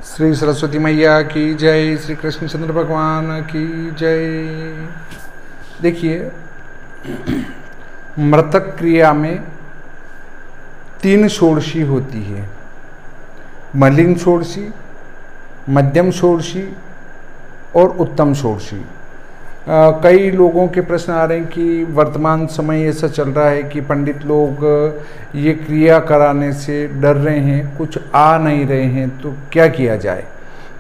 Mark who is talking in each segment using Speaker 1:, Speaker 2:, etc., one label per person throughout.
Speaker 1: श्री सरस्वती मैया की जय, श्री कृष्णचंद्र भगवान की जय। देखिए, मृतक क्रिया में 3 षोडशी होती है, मलिन षोडशी, मध्यम षोडशी और उत्तम षोडशी। कई लोगों के प्रश्न आ रहे हैं कि वर्तमान समय ऐसा चल रहा है कि पंडित लोग ये क्रिया कराने से डर रहे हैं, कुछ आ नहीं रहे हैं, तो क्या किया जाए,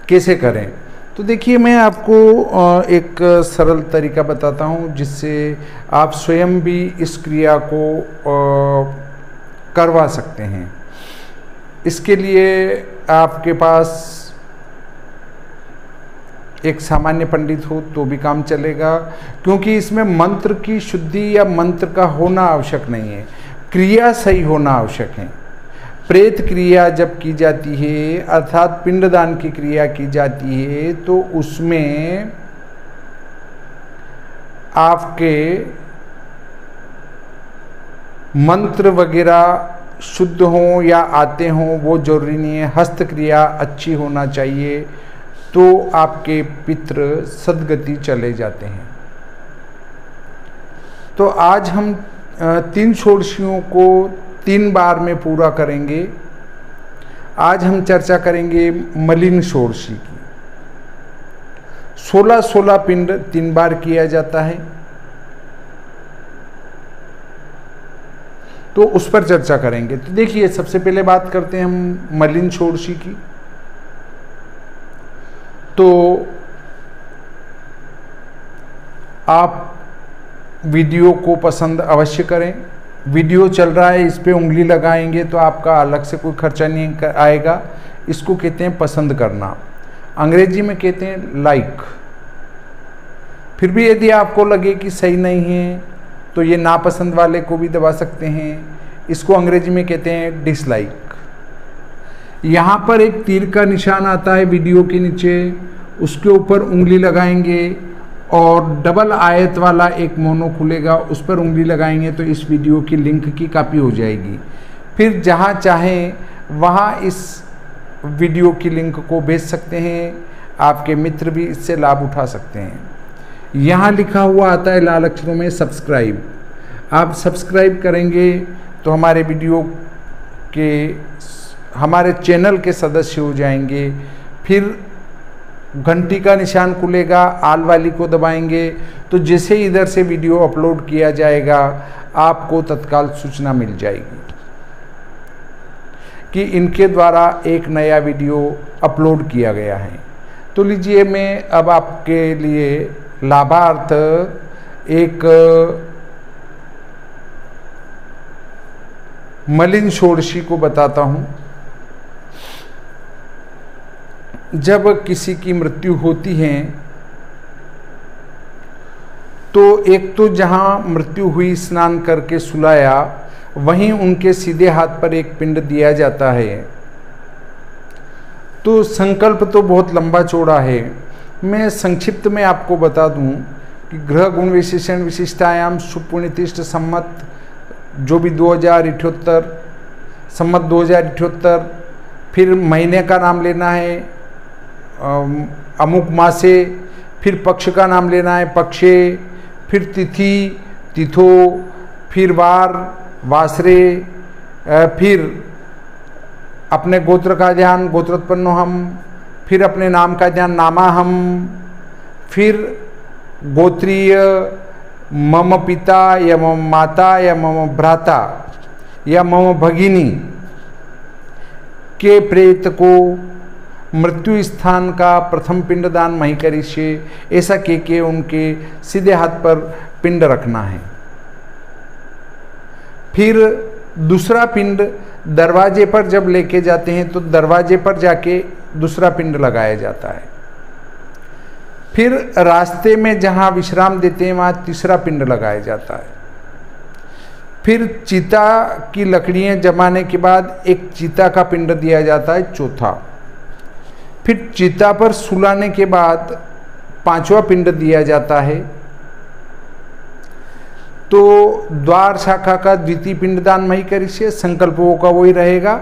Speaker 1: कैसे करें। तो देखिए, मैं आपको एक सरल तरीका बताता हूँ जिससे आप स्वयं भी इस क्रिया को करवा सकते हैं। इसके लिए आपके पास एक सामान्य पंडित हो तो भी काम चलेगा, क्योंकि इसमें मंत्र की शुद्धि या मंत्र का होना आवश्यक नहीं है, क्रिया सही होना आवश्यक है। प्रेत क्रिया जब की जाती है, अर्थात पिंडदान की क्रिया की जाती है, तो उसमें आपके मंत्र वगैरह शुद्ध हों या आते हों वो जरूरी नहीं है, हस्त क्रिया अच्छी होना चाहिए, तो आपके पितृ सद्गति चले जाते हैं। तो आज हम 3 षोडशियों को 3 बार में पूरा करेंगे। आज हम चर्चा करेंगे मलिन षोडशी की। 16-16 पिंड 3 बार किया जाता है, तो उस पर चर्चा करेंगे। तो देखिए, सबसे पहले बात करते हैं हम मलिन षोडशी की। तो आप वीडियो को पसंद अवश्य करें। वीडियो चल रहा है, इस पे उंगली लगाएंगे तो आपका अलग से कोई खर्चा नहीं आएगा। इसको कहते हैं पसंद करना, अंग्रेजी में कहते हैं लाइक। फिर भी यदि आपको लगे कि सही नहीं है तो ये नापसंद वाले को भी दबा सकते हैं, इसको अंग्रेजी में कहते हैं डिसलाइक। यहाँ पर एक तीर का निशान आता है वीडियो के नीचे, उसके ऊपर उंगली लगाएंगे और डबल आयत वाला एक मोनो खुलेगा, उस पर उंगली लगाएंगे तो इस वीडियो की लिंक की कॉपी हो जाएगी। फिर जहाँ चाहें वहाँ इस वीडियो की लिंक को भेज सकते हैं, आपके मित्र भी इससे लाभ उठा सकते हैं। यहाँ लिखा हुआ आता है लाल अक्षरों में सब्सक्राइब। आप सब्सक्राइब करेंगे तो हमारे वीडियो के, हमारे चैनल के सदस्य हो जाएंगे। फिर घंटी का निशान खुलेगा, आल वाली को दबाएंगे तो जैसे इधर से वीडियो अपलोड किया जाएगा आपको तत्काल सूचना मिल जाएगी कि इनके द्वारा एक नया वीडियो अपलोड किया गया है। तो लीजिए, मैं अब आपके लिए लाभार्थ एक मलिन षोडशी को बताता हूँ। जब किसी की मृत्यु होती है तो एक तो जहाँ मृत्यु हुई स्नान करके सुलाया, वहीं उनके सीधे हाथ पर एक पिंड दिया जाता है। तो संकल्प तो बहुत लंबा चौड़ा है, मैं संक्षिप्त में आपको बता दूं कि ग्रह गुण विशेषण विशिष्टायाम सुपुण्यतिष्ठ सम्मत, जो भी 2078 सम्मत 2078, फिर महीने का नाम लेना है अमुक मासे, फिर पक्ष का नाम लेना है पक्षे, फिर तिथि तिथो, फिर वार वासरे, फिर अपने गोत्र का ध्यान गोत्रोत्पन्नो हम, फिर अपने नाम का ध्यान नामा हम, फिर गोत्रीय मम पिता या मम माता या मम भ्राता या मम भगिनी के प्रेत को मृत्यु स्थान का प्रथम पिंडदान मही करिष्ये, ऐसा के उनके सीधे हाथ पर पिंड रखना है। फिर दूसरा पिंड दरवाजे पर जब लेके जाते हैं तो दरवाजे पर जाके दूसरा पिंड लगाया जाता है। फिर रास्ते में जहाँ विश्राम देते हैं वहाँ तीसरा पिंड लगाया जाता है। फिर चिता की लकड़ियाँ जमाने के बाद एक चिता का पिंड दिया जाता है, चौथा। फिर चिता पर सुलाने के बाद 5वां पिंड दिया जाता है। तो द्वार शाखा का द्वितीय पिंडदान मही करिष्ये, संकल्पों का वही रहेगा।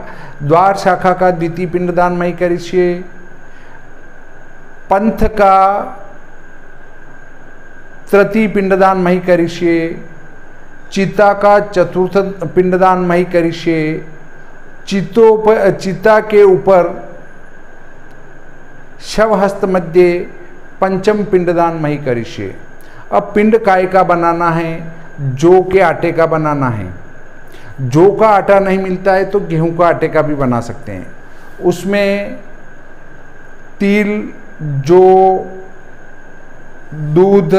Speaker 1: द्वार शाखा का द्वितीय पिंडदान मही करिष्ये, पंथ का तृतीय पिंडदान मही करिष्ये, चिता का चतुर्थ पिंडदान मही करिष्ये, चिता के ऊपर शवहस्त मध्य पंचम पिंडदान मही करिष्ये। अब पिंड काय का बनाना है? जौ के आटे का बनाना है। जौ का आटा नहीं मिलता है तो गेहूं का आटे का भी बना सकते हैं। उसमें तिल, जौ, दूध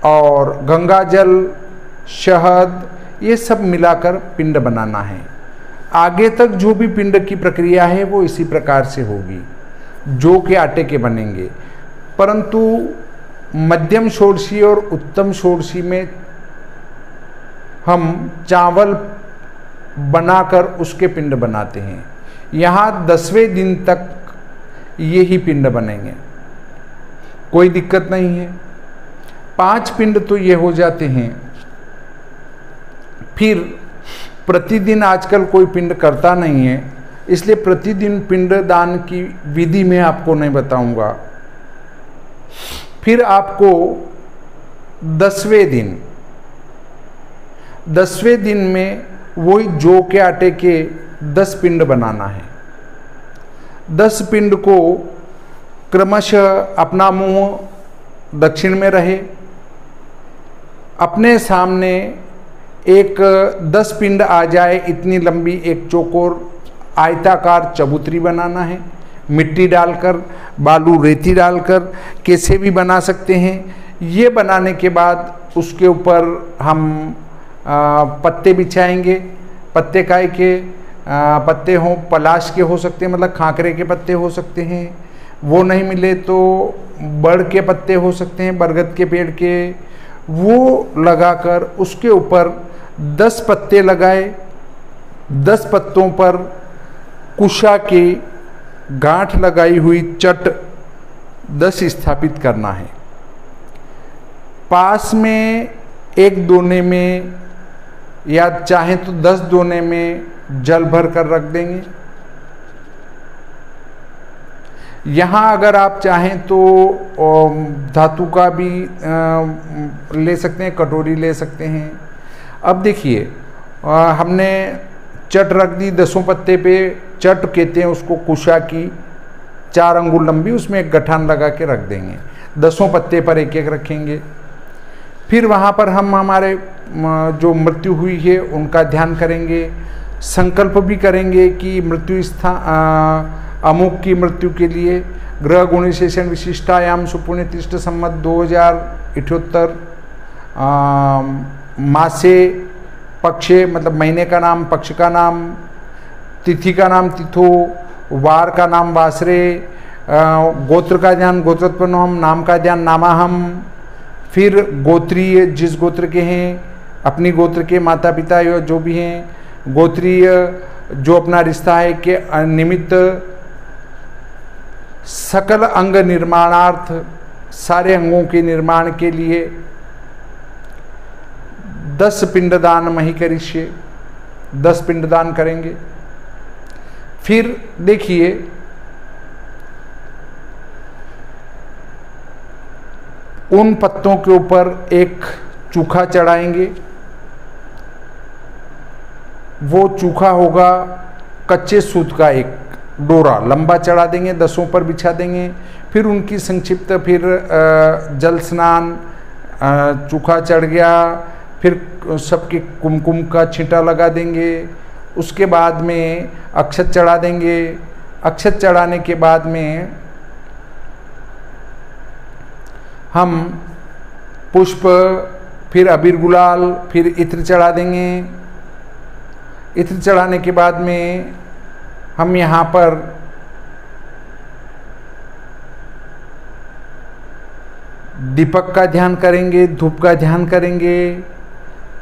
Speaker 1: और गंगाजल, शहद, ये सब मिलाकर पिंड बनाना है। आगे तक जो भी पिंड की प्रक्रिया है वो इसी प्रकार से होगी, जौ के आटे के बनेंगे। परंतु मध्यम षोडशी और उत्तम षोडशी में हम चावल बनाकर उसके पिंड बनाते हैं। यहाँ 10वें दिन तक ये ही पिंड बनेंगे, कोई दिक्कत नहीं है। 5 पिंड तो ये हो जाते हैं। फिर प्रतिदिन आजकल कोई पिंड करता नहीं है, इसलिए प्रतिदिन पिंड दान की विधि मैं आपको नहीं बताऊंगा। फिर आपको 10वें दिन में वही जौ के आटे के 10 पिंड बनाना है। 10 पिंड को क्रमशः अपना मुंह दक्षिण में रहे, अपने सामने एक 10 पिंड आ जाए इतनी लंबी एक चौकोर आयताकार चबूतरी बनाना है। मिट्टी डालकर, बालू रेती डालकर कैसे भी बना सकते हैं। ये बनाने के बाद उसके ऊपर हम पत्ते बिछाएंगे। पत्ते काय के पत्ते हों, पलाश के हो सकते हैं, मतलब खाकरे के पत्ते हो सकते हैं। वो नहीं मिले तो बड़ के पत्ते हो सकते हैं, बरगद के पेड़ के। वो लगाकर उसके ऊपर 10 पत्ते लगाए। 10 पत्तों पर कुशा की गांठ लगाई हुई चट 10 स्थापित करना है। पास में एक दोने में या चाहे तो 10 दोने में जल भर कर रख देंगे। यहाँ अगर आप चाहें तो धातु का भी ले सकते हैं, कटोरी ले सकते हैं। अब देखिए, हमने चट रख दी 10 पत्ते पे। चट कहते हैं उसको, कुशा की 4 अंगुल लंबी, उसमें एक गठान लगा के रख देंगे। 10 पत्ते पर एक एक रखेंगे। फिर वहाँ पर हम हमारे जो मृत्यु हुई है उनका ध्यान करेंगे। संकल्प भी करेंगे कि मृत्यु स्थान अमुक की मृत्यु के लिए ग्रह गुणिशेषण विशिष्टायाम सुपुण्यतिष्ठ संवत 2078 मासे पक्षे, मतलब महीने का नाम पक्ष का नाम, तिथि का नाम तिथो, वार का नाम वासरे, गोत्र का ध्यान गोत्रोत्पन्नोहम, नाम का ध्यान नामाहम। फिर गोत्रीय जिस गोत्र के हैं, अपनी गोत्र के माता पिता या जो भी हैं, गोत्रीय जो अपना रिश्ता है के निमित्त सकल अंग निर्माणार्थ, सारे अंगों के निर्माण के लिए 10 पिंडदान मही करिष्ये, 10 पिंडदान करेंगे। फिर देखिए, उन पत्तों के ऊपर एक चूखा चढ़ाएंगे। वो चूखा होगा कच्चे सूत का एक डोरा, लंबा चढ़ा देंगे, 10 पर बिछा देंगे। फिर उनकी संक्षिप्त, फिर जल स्नान, चूखा चढ़ गया, फिर सबके कुमकुम का छींटा लगा देंगे। उसके बाद में अक्षत चढ़ा देंगे। अक्षत चढ़ाने के बाद में हम पुष्प, फिर अबीर गुलाल, फिर इत्र चढ़ा देंगे। इत्र चढ़ाने के बाद में हम यहाँ पर दीपक का ध्यान करेंगे, धूप का ध्यान करेंगे।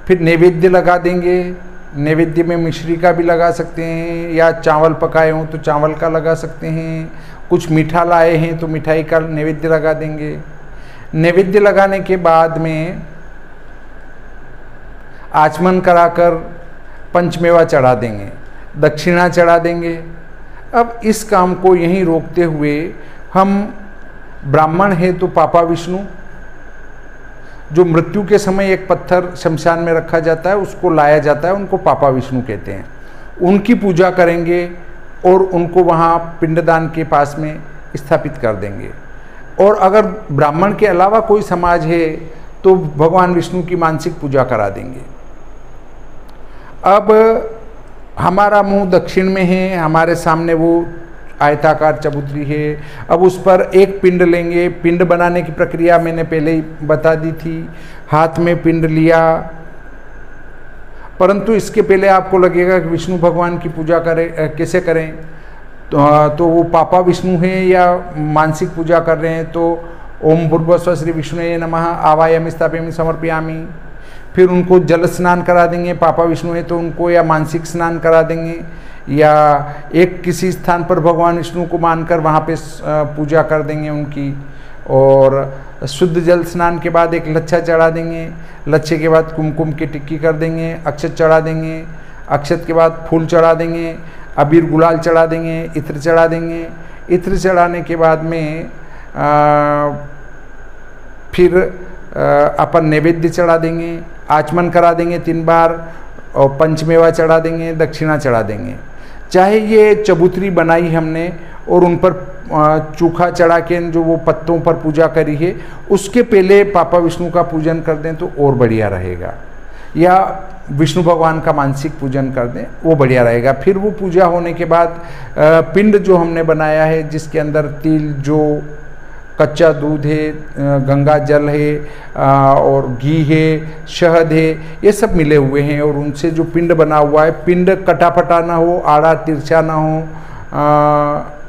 Speaker 1: फिर नैवेद्य लगा देंगे। नैवेद्य में मिश्री का भी लगा सकते हैं, या चावल पकाए हों तो चावल का लगा सकते हैं। कुछ मीठा लाए हैं तो मिठाई का नैवेद्य लगा देंगे। नैवेद्य लगाने के बाद में आचमन कराकर पंचमेवा चढ़ा देंगे, दक्षिणा चढ़ा देंगे। अब इस काम को यहीं रोकते हुए हम ब्राह्मण है तो पापा विष्णु, जो मृत्यु के समय एक पत्थर शमशान में रखा जाता है उसको लाया जाता है, उनको पापा विष्णु कहते हैं, उनकी पूजा करेंगे और उनको वहाँ पिंडदान के पास में स्थापित कर देंगे। और अगर ब्राह्मण के अलावा कोई समाज है तो भगवान विष्णु की मानसिक पूजा करा देंगे। अब हमारा मुंह दक्षिण में है, हमारे सामने वो आयताकार चबूतरी है। अब उस पर एक पिंड लेंगे। पिंड बनाने की प्रक्रिया मैंने पहले ही बता दी थी। हाथ में पिंड लिया, परंतु इसके पहले आपको लगेगा कि विष्णु भगवान की पूजा करें, कैसे करें, तो वो पापा विष्णु हैं या मानसिक पूजा कर रहे हैं, तो ओम भूर्भुवस्सुः श्री विष्णुवे नमः आवाहयामि स्थापयामि समर्पयामि। फिर उनको जल स्नान करा देंगे, पापा विष्णु है तो उनको या मानसिक स्नान करा देंगे, या एक किसी स्थान पर भगवान विष्णु को मानकर वहाँ पे पूजा कर देंगे उनकी। और शुद्ध जल स्नान के बाद एक लच्छा चढ़ा देंगे, लच्छे के बाद कुमकुम की टिक्की कर देंगे, अक्षत चढ़ा देंगे, अक्षत के बाद फूल चढ़ा देंगे, अबीर गुलाल चढ़ा देंगे, इत्र चढ़ा देंगे। इत्र चढ़ाने के बाद में फिर अपन नैवेद्य चढ़ा देंगे, आचमन करा देंगे 3 बार, और पंचमेवा चढ़ा देंगे, दक्षिणा चढ़ा देंगे। चाहे ये चबूतरी बनाई हमने और उन पर चूखा चढ़ा के जो वो पत्तों पर पूजा करी है उसके पहले पापा विष्णु का पूजन कर दें तो और बढ़िया रहेगा, या विष्णु भगवान का मानसिक पूजन कर दें वो बढ़िया रहेगा। फिर वो पूजा होने के बाद पिंड जो हमने बनाया है जिसके अंदर तिल, जो कच्चा दूध है, गंगा जल है और घी है, शहद है, ये सब मिले हुए हैं, और उनसे जो पिंड बना हुआ है, पिंड कटाफटा ना हो, आड़ा तिरछा ना हो,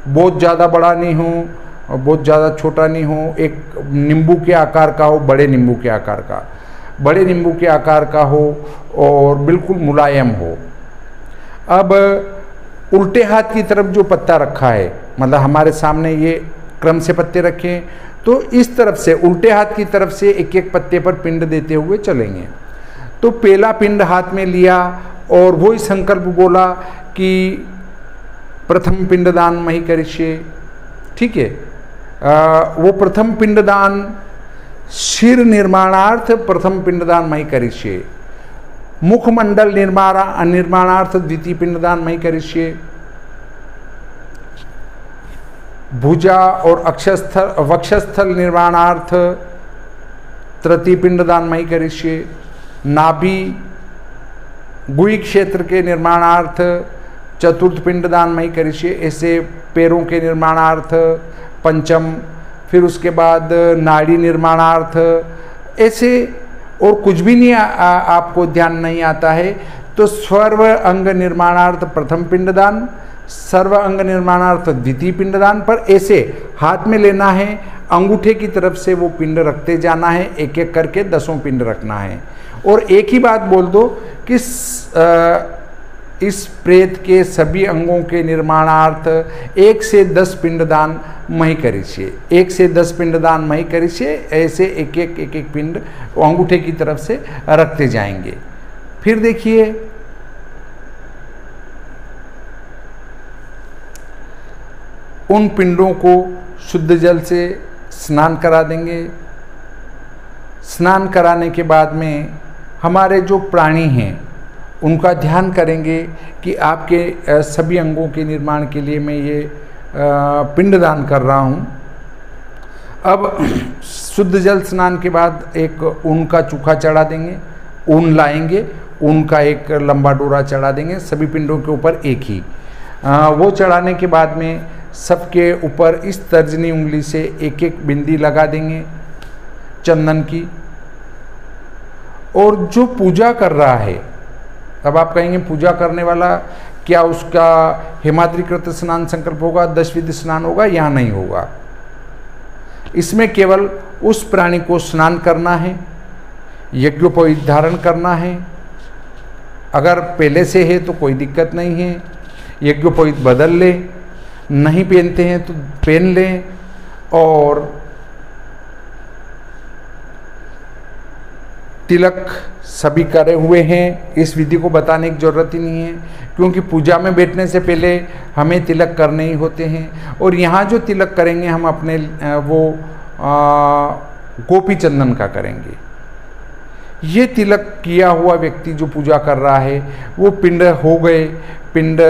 Speaker 1: बहुत ज़्यादा बड़ा नहीं हो और बहुत ज़्यादा छोटा नहीं हो, एक नींबू के आकार का हो, बड़े नींबू के आकार का, बड़े नींबू के आकार का हो और बिल्कुल मुलायम हो। अब उल्टे हाथ की तरफ जो पत्ता रखा है, मतलब हमारे सामने ये क्रम से पत्ते रखें, तो इस तरफ से उल्टे हाथ की तरफ से एक एक पत्ते पर पिंड देते हुए चलेंगे। तो पहला पिंड हाथ में लिया और वही संकल्प बोला कि प्रथम पिंडदान मही करिष्ये, ठीक है। वो प्रथम पिंडदान शिर निर्माणार्थ प्रथम पिंडदान मही करिष्ये, मुखमंडल निर्माणार्थ द्वितीय पिंडदान मही करिष्ये, भुजा और अक्षस्थल वक्षस्थल निर्माणार्थ तृतीय पिंडदान मही करिष्ये, नाभि गुही क्षेत्र के निर्माणार्थ चतुर्थ पिंडदान मही करिष्ये, ऐसे पैरों के निर्माणार्थ पंचम, फिर उसके बाद नाड़ी निर्माणार्थ, ऐसे और कुछ भी नहीं आपको ध्यान नहीं आता है तो सर्व अंग निर्माणार्थ प्रथम पिंडदान, सर्व अंग निर्माणार्थ द्वितीय पिंडदान, पर ऐसे हाथ में लेना है, अंगूठे की तरफ से वो पिंड रखते जाना है, एक एक करके 10 पिंड रखना है। और एक ही बात बोल दो कि इस प्रेत के सभी अंगों के निर्माणार्थ 1 से 10 पिंडदान मही करिष्ये, 1 से 10 पिंडदान मही करिष्ये, ऐसे एक एक पिंड अंगूठे की तरफ से रखते जाएंगे। फिर देखिए उन पिंडों को शुद्ध जल से स्नान करा देंगे। स्नान कराने के बाद में हमारे जो प्राणी हैं उनका ध्यान करेंगे कि आपके सभी अंगों के निर्माण के लिए मैं ये पिंडदान कर रहा हूँ। अब शुद्ध जल स्नान के बाद एक ऊन का चूखा चढ़ा देंगे, ऊन लाएंगे, ऊन का एक लंबा डोरा चढ़ा देंगे सभी पिंडों के ऊपर एक ही। वो चढ़ाने के बाद में सबके ऊपर इस तर्जनी उंगली से एक एक बिंदी लगा देंगे चंदन की। और जो पूजा कर रहा है, अब आप कहेंगे पूजा करने वाला क्या उसका हेमाद्रिकृत स्नान संकल्प होगा, 10 विधि स्नान होगा? यहाँ नहीं होगा। इसमें केवल उस प्राणी को स्नान करना है, यज्ञोपवीत धारण करना है। अगर पहले से है तो कोई दिक्कत नहीं है, यज्ञोपवीत बदल ले, नहीं पहनते हैं तो पहन लें। और तिलक सभी करे हुए हैं, इस विधि को बताने की ज़रूरत ही नहीं है, क्योंकि पूजा में बैठने से पहले हमें तिलक करने ही होते हैं। और यहाँ जो तिलक करेंगे हम अपने वो गोपी चंदन का करेंगे। ये तिलक किया हुआ व्यक्ति जो पूजा कर रहा है वो पिंड हो गए, पिंड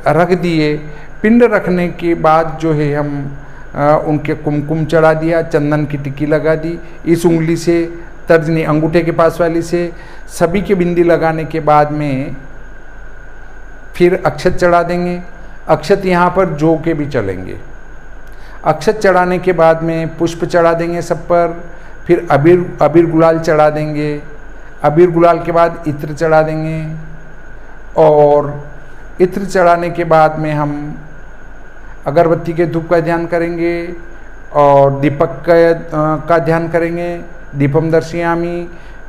Speaker 1: रख दिए। पिंड रखने के बाद जो है हम उनके कुमकुम चढ़ा दिया, चंदन की टिक्की लगा दी, इस उंगली से तर्जनी अंगूठे के पास वाली से सभी की बिंदी लगाने के बाद में फिर अक्षत चढ़ा देंगे। अक्षत यहाँ पर जो के भी चलेंगे। अक्षत चढ़ाने के बाद में पुष्प चढ़ा देंगे सब पर, फिर अबीर गुलाल चढ़ा देंगे। अबीर गुलाल के बाद इत्र चढ़ा देंगे, और इत्र चढ़ाने के बाद में हम अगरबत्ती के धूप का ध्यान करेंगे और दीपक का ध्यान करेंगे, दीपम दर्शयामी।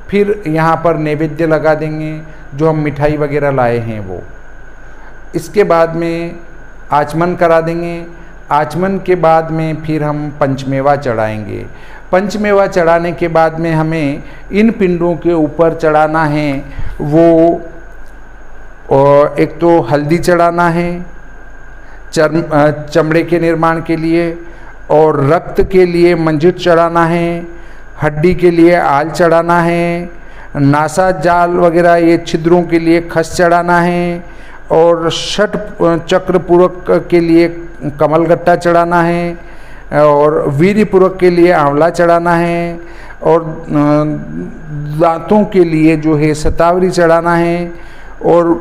Speaker 1: फिर यहाँ पर नैवेद्य लगा देंगे जो हम मिठाई वगैरह लाए हैं वो। इसके बाद में आचमन करा देंगे। आचमन के बाद में फिर हम पंचमेवा चढ़ाएंगे। पंचमेवा चढ़ाने के बाद में हमें इन पिंडों के ऊपर चढ़ाना है वो एक तो हल्दी चढ़ाना है चमड़े के निर्माण के लिए, और रक्त के लिए मंजिट चढ़ाना है, हड्डी के लिए आल चढ़ाना है, नासा जाल वगैरह ये छिद्रों के लिए खस चढ़ाना है, और षट चक्र पूरक के लिए कमल गट्टा चढ़ाना है, और वीर्य पूरक के लिए आंवला चढ़ाना है, और दांतों के लिए जो है शतावरी चढ़ाना है, और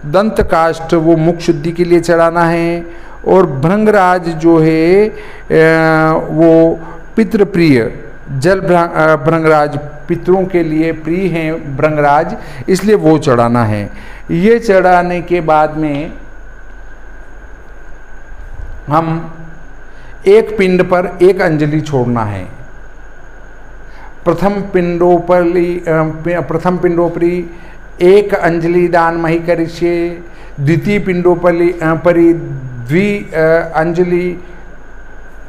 Speaker 1: दंत काष्ठ वो मुख शुद्धि के लिए चढ़ाना है, और भृंगराज जो है वो पितृप्रिय जल भृंगराज पितरों के लिए प्रिय हैं भृंगराज, इसलिए वो चढ़ाना है। ये चढ़ाने के बाद में हम एक पिंड पर एक अंजलि छोड़ना है। प्रथम पिंडोपरि एक अंजलि दान मही करिष्ये, द्वितीय पिंडोपरि द्वि अंजलि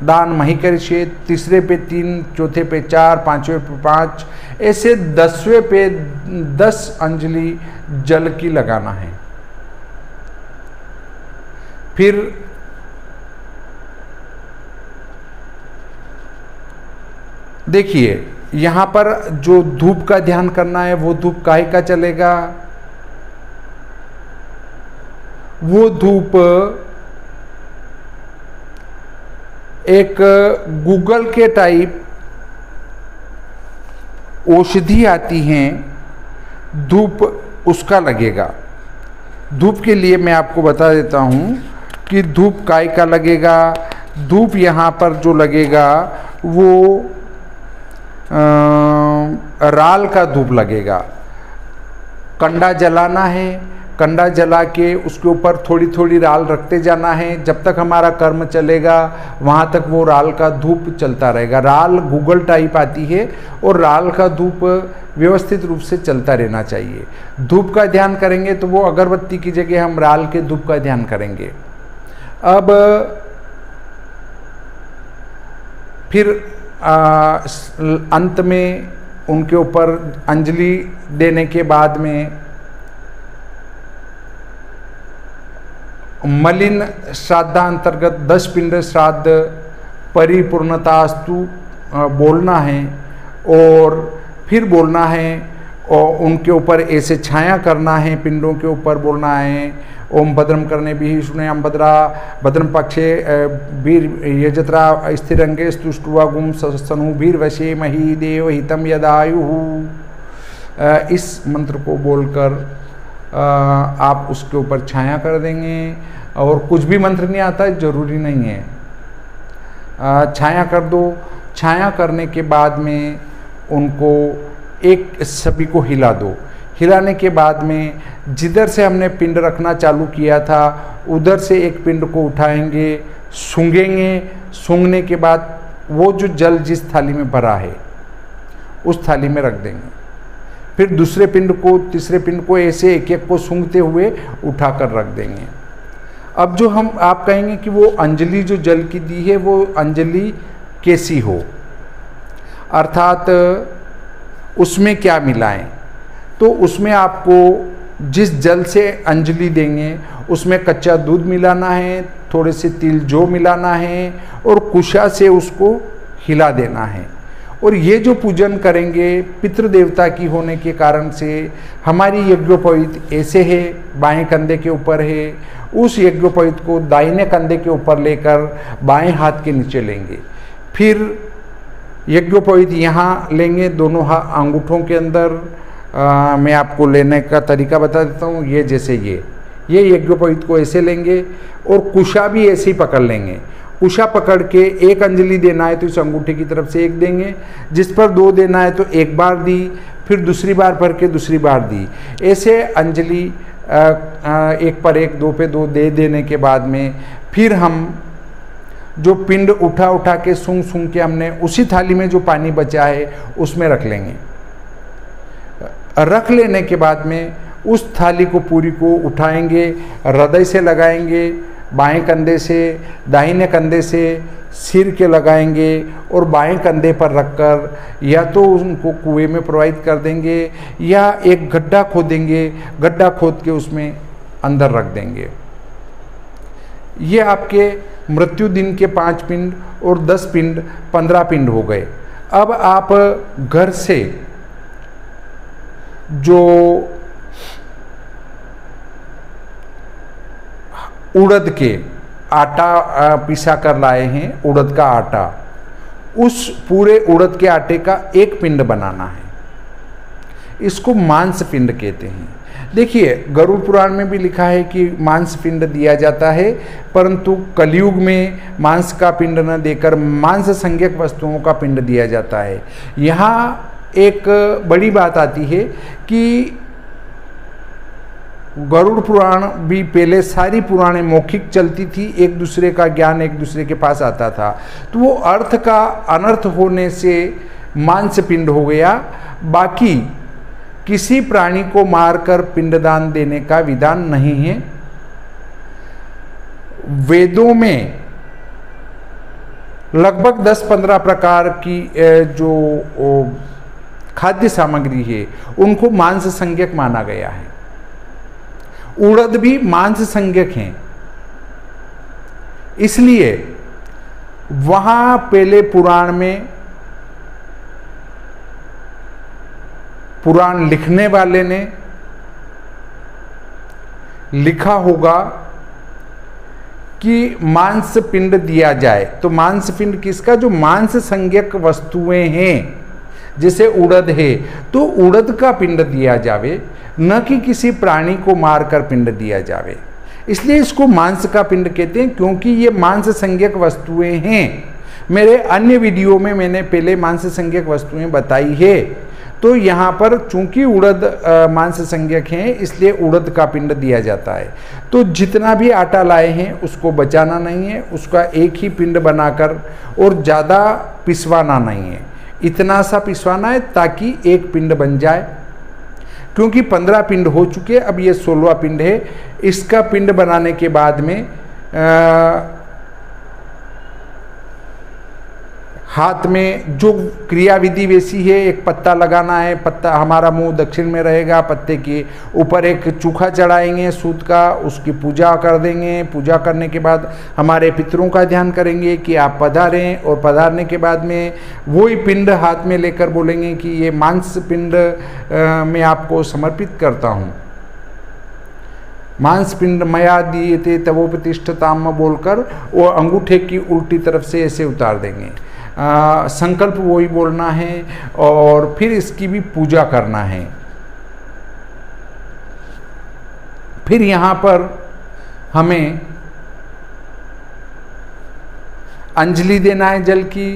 Speaker 1: दान मही करिष्ये, तीसरे पे 3, चौथे पे 4, पांचवें पे 5, ऐसे 10वें पे 10 अंजलि जल की लगाना है। फिर देखिए यहाँ पर जो धूप का ध्यान करना है वो धूप काहे का चलेगा, वो धूप एक गूगल के टाइप औषधि आती हैं, धूप उसका लगेगा। धूप के लिए मैं आपको बता देता हूँ कि धूप काय का लगेगा। धूप यहाँ पर जो लगेगा वो राल का धूप लगेगा। कंडा जलाना है, कंडा जला के उसके ऊपर थोड़ी थोड़ी राल रखते जाना है, जब तक हमारा कर्म चलेगा वहाँ तक वो राल का धूप चलता रहेगा। राल गूगल टाइप आती है और राल का धूप व्यवस्थित रूप से चलता रहना चाहिए। धूप का ध्यान करेंगे तो वो अगरबत्ती की जगह हम राल के धूप का ध्यान करेंगे। अब फिर अंत में उनके ऊपर अंजलि देने के बाद में मलिन श्राद्धा अंतर्गत 10 पिंड श्राद्ध परिपूर्णतास्तु बोलना है, और फिर बोलना है और उनके ऊपर ऐसे छाया करना है, पिंडों के ऊपर बोलना है ओम भद्रम करने भी शुनयाम भद्रा भद्रम पक्षे वीर यजत्रा स्थिरंगे स्तुष्टुवा गुम सनु भीर वशे मही देव हितम यदायु। इस मंत्र को बोलकर आप उसके ऊपर छाया कर देंगे, और कुछ भी मंत्र नहीं आता है, जरूरी नहीं है, छाया कर दो। छाया करने के बाद में उनको एक सभी को हिला दो। हिलाने के बाद में जिधर से हमने पिंड रखना चालू किया था उधर से एक पिंड को उठाएंगे, सूंघेंगे। सूंघने के बाद वो जो जल जिस थाली में भरा है उस थाली में रख देंगे। फिर दूसरे पिंड को, तीसरे पिंड को ऐसे एक एक को सूंघते हुए उठाकर रख देंगे। अब जो हम आप कहेंगे कि वो अंजलि जो जल की दी है वो अंजलि कैसी हो, अर्थात उसमें क्या मिलाएं? तो उसमें आपको जिस जल से अंजलि देंगे उसमें कच्चा दूध मिलाना है, थोड़े से तिल जौ मिलाना है और कुशा से उसको हिला देना है। और ये जो पूजन करेंगे पितृदेवता की होने के कारण से हमारी यज्ञोपवीत ऐसे है, बाएं कंधे के ऊपर है, उस यज्ञोपवीत को दाहिने कंधे के ऊपर लेकर बाएं हाथ के नीचे लेंगे। फिर यज्ञोपवीत यहाँ लेंगे दोनों अंगूठों के अंदर। मैं आपको लेने का तरीका बता देता हूँ। ये जैसे ये यज्ञोपवीत को ऐसे लेंगे और कुशा भी ऐसे ही पकड़ लेंगे। कुशा पकड़ के एक अंजलि देना है तो इस अंगूठे की तरफ से एक देंगे, जिस पर 2 देना है तो एक बार दी, फिर दूसरी बार भर के दूसरी बार दी। ऐसे अंजलि एक पर एक, 2 पे 2 दे देने के बाद में फिर हम जो पिंड उठा के सूंघ के हमने उसी थाली में जो पानी बचा है उसमें रख लेंगे। रख लेने के बाद में उस थाली को पूरी को उठाएंगे, हृदय से लगाएंगे, बाएं कंधे से, दाहिने कंधे से सिर के लगाएंगे और बाएं कंधे पर रखकर या तो उनको कुएं में प्रवाहित कर देंगे या एक गड्ढा खोदेंगे, गड्ढा खोद के उसमें अंदर रख देंगे। ये आपके मृत्यु दिन के 5 पिंड और 10 पिंड 15 पिंड हो गए। अब आप घर से जो उड़द के आटा पिसा कर लाए हैं, उड़द का आटा, उस पूरे उड़द के आटे का एक पिंड बनाना है। इसको मांस पिंड कहते हैं। देखिए गरुड़ पुराण में भी लिखा है कि मांस पिंड दिया जाता है, परंतु कलयुग में मांस का पिंड न देकर मांस संज्ञक वस्तुओं का पिंड दिया जाता है। यहाँ एक बड़ी बात आती है कि गरुड़ पुराण भी पहले सारी पुराणे मौखिक चलती थी, एक दूसरे का ज्ञान एक दूसरे के पास आता था, तो वो अर्थ का अनर्थ होने से मांस पिंड हो गया। बाकी किसी प्राणी को मारकर पिंडदान देने का विधान नहीं है। वेदों में लगभग 10-15 प्रकार की जो खाद्य सामग्री है उनको मांस संज्ञक माना गया है। उड़द भी मांस संज्ञक हैं, इसलिए वहां पहले पुराण में पुराण लिखने वाले ने लिखा होगा कि मांस पिंड दिया जाए। तो मांस पिंड किसका? जो मांस संज्ञक वस्तुएं हैं, जैसे उड़द है तो उड़द का पिंड दिया जावे, न कि किसी प्राणी को मारकर पिंड दिया जावे। इसलिए इसको मांस का पिंड कहते हैं, क्योंकि ये मांस संज्ञक वस्तुएं हैं। मेरे अन्य वीडियो में मैंने पहले मांस संज्ञक वस्तुएं बताई है, तो यहाँ पर चूंकि उड़द मांस संज्ञक हैं इसलिए उड़द का पिंड दिया जाता है। तो जितना भी आटा लाए हैं उसको बचाना नहीं है, उसका एक ही पिंड बनाकर, और ज़्यादा पिसवाना नहीं है, इतना सा पिसवाना है ताकि एक पिंड बन जाए। क्योंकि 15 पिंड हो चुके, अब ये 16वां पिंड है। इसका पिंड बनाने के बाद में हाथ में जो क्रिया विधि वैसी है, एक पत्ता लगाना है, पत्ता हमारा मुंह दक्षिण में रहेगा, पत्ते के ऊपर एक चूखा चढ़ाएंगे सूत का, उसकी पूजा कर देंगे। पूजा करने के बाद हमारे पितरों का ध्यान करेंगे कि आप पधारें, और पधारने के बाद में वही पिंड हाथ में लेकर बोलेंगे कि ये मांस पिंड मैं आपको समर्पित करता हूँ। मांस पिंड मया दीयते तवोपतिष्ठताम बोलकर वो अंगूठे की उल्टी तरफ से ऐसे उतार देंगे। संकल्प वही बोलना है और फिर इसकी भी पूजा करना है। फिर यहाँ पर हमें अंजलि देना है जल की।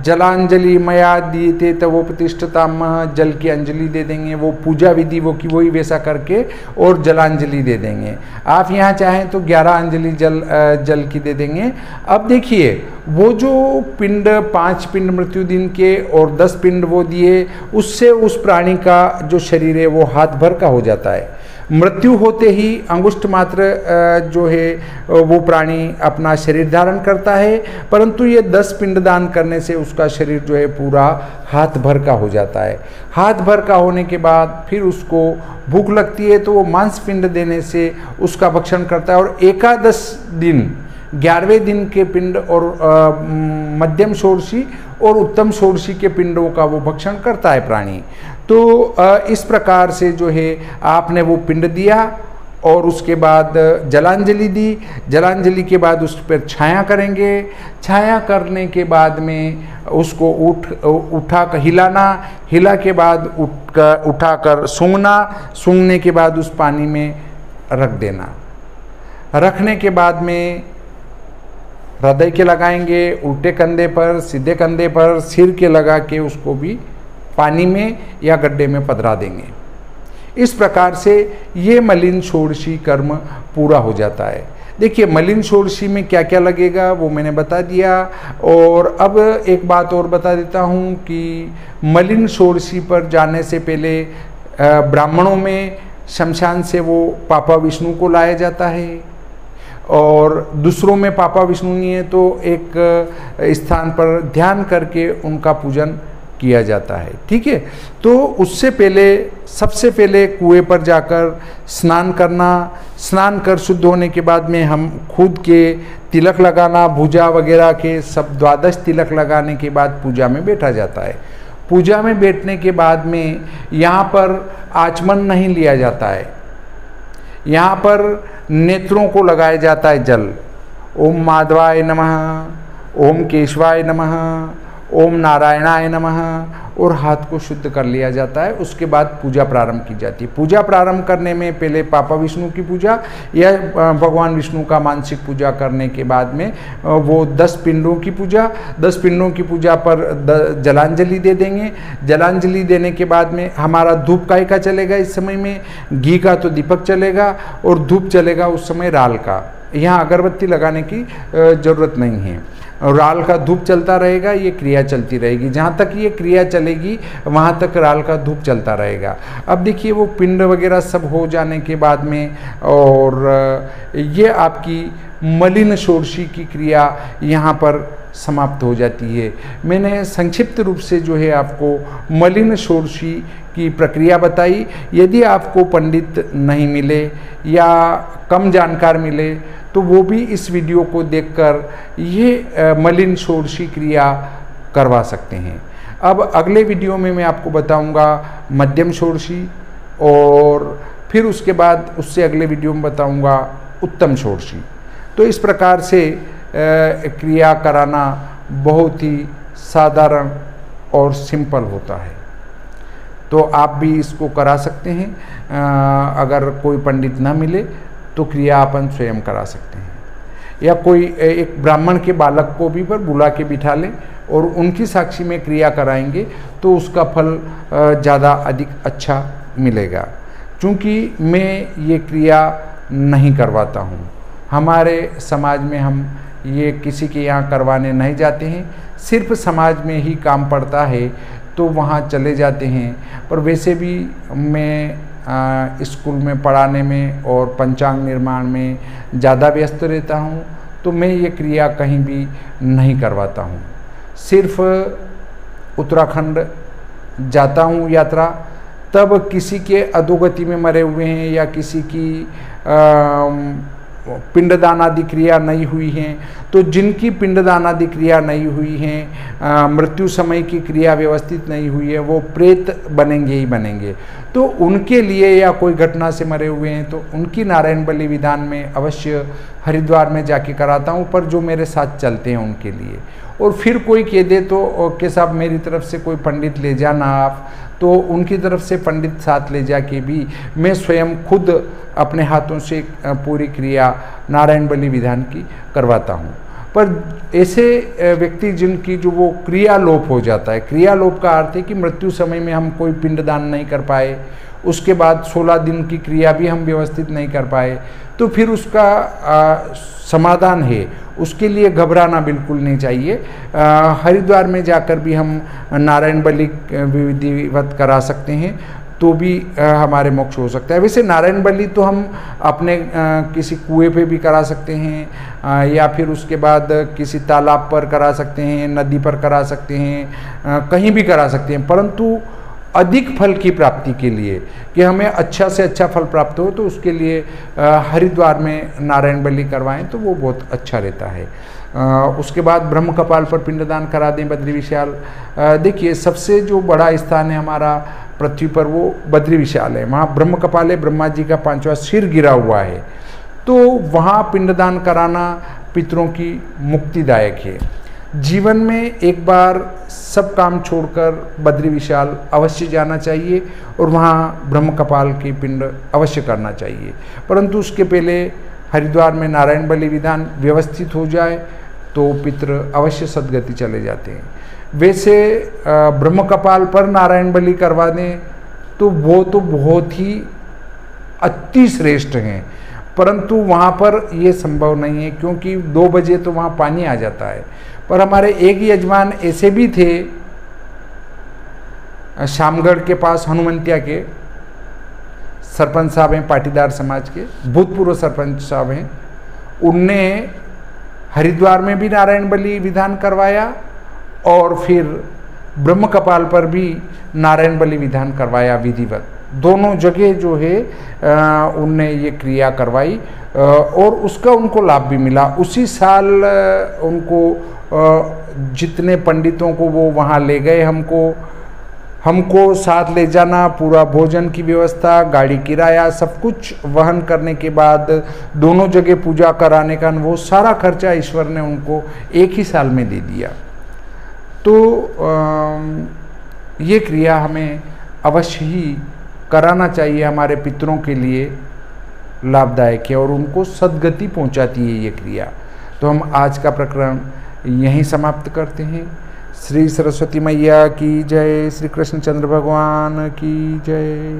Speaker 1: जलांजलि मया दीयते तवोपतिष्ठताम, जल की अंजलि दे देंगे। वो पूजा विधि वो की वही वैसा करके और जलांजलि दे देंगे। आप यहाँ चाहें तो 11 अंजलि जल की दे देंगे। अब देखिए वो जो पिंड 5 पिंड मृत्यु दिन के और 10 पिंड वो दिए, उससे उस प्राणी का जो शरीर है वो हाथ भर का हो जाता है। मृत्यु होते ही अंगुष्ठ मात्र जो है वो प्राणी अपना शरीर धारण करता है, परंतु ये 10 पिंडदान करने से उसका शरीर जो है पूरा हाथ भर का हो जाता है। हाथ भर का होने के बाद फिर उसको भूख लगती है तो वो मांस पिंड देने से उसका भक्षण करता है, और एकादश दिन 11वें दिन के पिंड और मध्यम षोडशी और उत्तम षोडशी के पिंडों का वो भक्षण करता है प्राणी। तो इस प्रकार से जो है आपने वो पिंड दिया और उसके बाद जलांजलि दी। जलांजलि के बाद उस पर छाया करेंगे। छाया करने के बाद में उसको उठा कर हिलाना, हिला के बाद उठाकर सूंघना, सूंघने के बाद उस पानी में रख देना। रखने के बाद में हृदय के लगाएंगे, उल्टे कंधे पर, सीधे कंधे पर, सिर के लगा के उसको भी पानी में या गड्ढे में पधरा देंगे। इस प्रकार से ये मलिन षोडशी कर्म पूरा हो जाता है। देखिए मलिन षोडशी में क्या क्या लगेगा वो मैंने बता दिया, और अब एक बात और बता देता हूँ कि मलिन षोडशी पर जाने से पहले ब्राह्मणों में शमशान से वो पापा विष्णु को लाया जाता है, और दूसरों में पापा विष्णु नहीं है तो एक स्थान पर ध्यान करके उनका पूजन किया जाता है। ठीक है, तो उससे पहले सबसे पहले कुएं पर जाकर स्नान करना। स्नान कर शुद्ध होने के बाद में हम खुद के तिलक लगाना, भुजा वगैरह के सब 12 तिलक लगाने के बाद पूजा में बैठा जाता है। पूजा में बैठने के बाद में यहाँ पर आचमन नहीं लिया जाता है, यहाँ पर नेत्रों को लगाया जाता है जल। ओम माधवाय नमः, ओम केशवाय नमः, ओम नारायणाय नमः, और हाथ को शुद्ध कर लिया जाता है। उसके बाद पूजा प्रारंभ की जाती है। पूजा प्रारंभ करने में पहले पापा विष्णु की पूजा या भगवान विष्णु का मानसिक पूजा करने के बाद में वो 10 पिंडों की पूजा, 10 पिंडों की पूजा पर जलांजलि दे देंगे। जलांजलि देने के बाद में हमारा धूप काय का चलेगा इस समय में, घी का तो दीपक चलेगा और धूप चलेगा उस समय राल का। यहाँ अगरबत्ती लगाने की ज़रूरत नहीं है, राल का धूप चलता रहेगा, ये क्रिया चलती रहेगी। जहाँ तक ये क्रिया चलेगी वहाँ तक राल का धूप चलता रहेगा। अब देखिए वो पिंड वगैरह सब हो जाने के बाद में, और ये आपकी मलिन षोडशी की क्रिया यहाँ पर समाप्त हो जाती है। मैंने संक्षिप्त रूप से जो है आपको मलिन षोडशी की प्रक्रिया बताई। यदि आपको पंडित नहीं मिले या कम जानकार मिले तो वो भी इस वीडियो को देखकर ये मलिन षोडशी क्रिया करवा सकते हैं। अब अगले वीडियो में मैं आपको बताऊंगा मध्यम षोडशी, और फिर उसके बाद उससे अगले वीडियो में बताऊंगा उत्तम षोडशी। तो इस प्रकार से क्रिया कराना बहुत ही साधारण और सिंपल होता है, तो आप भी इसको करा सकते हैं। अगर कोई पंडित ना मिले तो क्रिया अपन स्वयं करा सकते हैं, या कोई एक ब्राह्मण के बालक को भी पर बुला के बिठा लें और उनकी साक्षी में क्रिया कराएंगे तो उसका फल ज़्यादा अधिक अच्छा मिलेगा। क्योंकि मैं ये क्रिया नहीं करवाता हूँ, हमारे समाज में हम ये किसी के यहाँ करवाने नहीं जाते हैं, सिर्फ समाज में ही काम पड़ता है तो वहाँ चले जाते हैं। पर वैसे भी मैं स्कूल में पढ़ाने में और पंचांग निर्माण में ज़्यादा व्यस्त रहता हूँ, तो मैं ये क्रिया कहीं भी नहीं करवाता हूँ। सिर्फ उत्तराखंड जाता हूँ यात्रा, तब किसी के अधोगति में मरे हुए हैं या किसी की पिंडदान आदि क्रिया नहीं हुई हैं, तो जिनकी पिंडदान आदि क्रिया नहीं हुई हैं, मृत्यु समय की क्रिया व्यवस्थित नहीं हुई है, वो प्रेत बनेंगे ही बनेंगे। तो उनके लिए, या कोई घटना से मरे हुए हैं तो उनकी नारायण बलि विधान में अवश्य हरिद्वार में जाके कराता हूँ, पर जो मेरे साथ चलते हैं उनके लिए। और फिर कोई कह दे तो कि साहब मेरी तरफ से कोई पंडित ले जाना आप, तो उनकी तरफ से पंडित साथ ले जाके भी मैं स्वयं खुद अपने हाथों से पूरी क्रिया नारायण बलि विधान की करवाता हूँ। पर ऐसे व्यक्ति जिनकी जो वो क्रियालोप हो जाता है, क्रियालोप का अर्थ है कि मृत्यु समय में हम कोई पिंडदान नहीं कर पाए, उसके बाद 16 दिन की क्रिया भी हम व्यवस्थित नहीं कर पाए, तो फिर उसका समाधान है, उसके लिए घबराना बिल्कुल नहीं चाहिए। हरिद्वार में जाकर भी हम नारायण बलि विधिवत करा सकते हैं। तो भी हमारे मोक्ष हो सकता है। वैसे नारायण बलि तो हम अपने किसी कुएं पे भी करा सकते हैं, या फिर उसके बाद किसी तालाब पर करा सकते हैं, नदी पर करा सकते हैं, कहीं भी करा सकते हैं, परंतु अधिक फल की प्राप्ति के लिए, कि हमें अच्छा से अच्छा फल प्राप्त हो, तो उसके लिए हरिद्वार में नारायण बलि करवाएं तो वो बहुत अच्छा रहता है। उसके बाद ब्रह्म कपाल पर पिंडदान करा दें बद्री विशाल। देखिए सबसे जो बड़ा स्थान है हमारा पृथ्वी पर वो बद्री विशाल है, वहाँ ब्रह्म कपाल है, ब्रह्मा जी का 5वां सिर गिरा हुआ है, तो वहाँ पिंडदान कराना पितरों की मुक्तिदायक है। जीवन में एक बार सब काम छोड़कर बद्री विशाल अवश्य जाना चाहिए और वहाँ ब्रह्म कपाल की पिंड अवश्य करना चाहिए, परंतु उसके पहले हरिद्वार में नारायण बलि विधान व्यवस्थित हो जाए तो पितृ अवश्य सद्गति चले जाते हैं। वैसे ब्रह्म कपाल पर नारायण बलि करवा दें तो वो तो बहुत ही अति श्रेष्ठ हैं, परंतु वहाँ पर ये संभव नहीं है, क्योंकि 2 बजे तो वहाँ पानी आ जाता है। पर हमारे एक यजमान ऐसे भी थे शामगढ़ के पास, हनुमंतिया के सरपंच साहब हैं, पाटीदार समाज के भूतपूर्व सरपंच साहब हैं, उनने हरिद्वार में भी नारायण बलि विधान करवाया और फिर ब्रह्म कपाल पर भी नारायण बलि विधान करवाया विधिवत। दोनों जगह जो है उनने ये क्रिया करवाई और उसका उनको लाभ भी मिला। उसी साल उनको जितने पंडितों को वो वहाँ ले गए, हमको साथ ले जाना, पूरा भोजन की व्यवस्था, गाड़ी किराया, सब कुछ वहन करने के बाद दोनों जगह पूजा कराने का वो सारा खर्चा ईश्वर ने उनको एक ही साल में दे दिया। तो ये क्रिया हमें अवश्य ही कराना चाहिए, हमारे पितरों के लिए लाभदायक है और उनको सद्गति पहुंचाती है ये क्रिया। तो हम आज का प्रकरण यहीं समाप्त करते हैं। श्री सरस्वती मैया की जय, श्री कृष्णचंद्र भगवान की जय।